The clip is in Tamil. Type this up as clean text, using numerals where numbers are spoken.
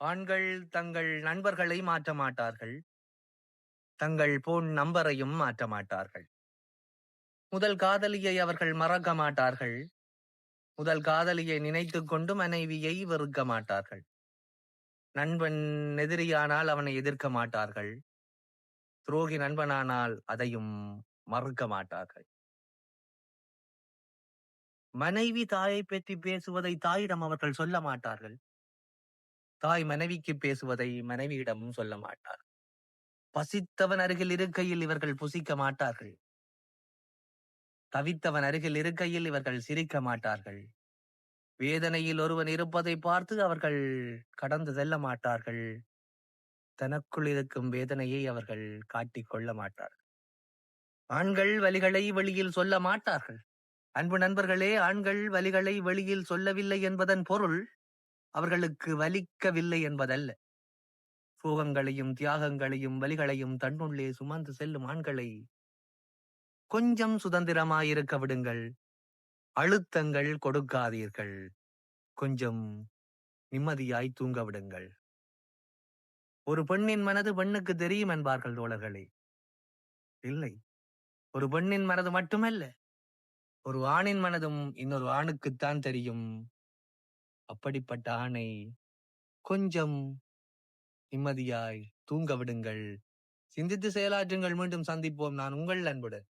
ஆண்கள் தங்கள் நண்பர்களை மாற்ற மாட்டார்கள். தங்கள் போன் நம்பரையும் மாற்ற மாட்டார்கள். முதல் காதலியை அவர்கள் மறக்க மாட்டார்கள். முதல் காதலியை நினைத்துக் கொண்டு மனைவியை வெறுக்க மாட்டார்கள். நண்பன் எதிரியானால் அவனை எதிர்க்க மாட்டார்கள். துரோகி நண்பனானால் அதையும் மறுக்க மாட்டார்கள். மனைவி தாயை பற்றி பேசுவதை தாயிடம் அவர்கள் சொல்ல மாட்டார்கள். தாய் மனைவிக்கு பேசுவதை மனைவியிடமும் சொல்ல மாட்டார். பசித்தவன் அருகில் இருக்கையில் இவர்கள் புசிக்க மாட்டார்கள். தவித்தவன் அருகில் இருக்கையில் இவர்கள் சிரிக்க மாட்டார்கள். வேதனையில் ஒருவன் இருப்பதை பார்த்து அவர்கள் கடந்து செல்ல மாட்டார்கள். தனக்குள் இருக்கும் வேதனையை அவர்கள் காட்டிக் கொள்ள மாட்டார்கள். ஆண்கள் வலிகளை வெளியில் சொல்ல மாட்டார்கள். அன்பு நண்பர்களே, ஆண்கள் வலிகளை வெளியில் சொல்லவில்லை என்பதன் பொருள் அவர்களுக்கு வலிக்கவில்லை என்பதல்ல. சோகங்களையும் தியாகங்களையும் வலிகளையும் தன்னுள்ளே சுமந்து செல்லும் ஆண்களை கொஞ்சம் சுதந்திரமாயிருக்க விடுங்கள். அழுத்தங்கள் கொடுக்காதீர்கள். கொஞ்சம் நிம்மதியாய் தூங்க விடுங்கள். ஒரு பெண்ணின் மனது பெண்ணுக்கு தெரியும் என்பார்கள் தோழர்களே. இல்லை, ஒரு பெண்ணின் மனது மட்டுமல்ல, ஒரு ஆணின் மனதும் இன்னொரு ஆணுக்குத்தான் தெரியும். அப்படிப்பட்ட ஆணை கொஞ்சம் நிம்மதியாய் தூங்க விடுங்கள். சிந்தித்து செயலாற்றுங்கள். மீண்டும் சந்திப்போம். நான் உங்கள் அன்புடன்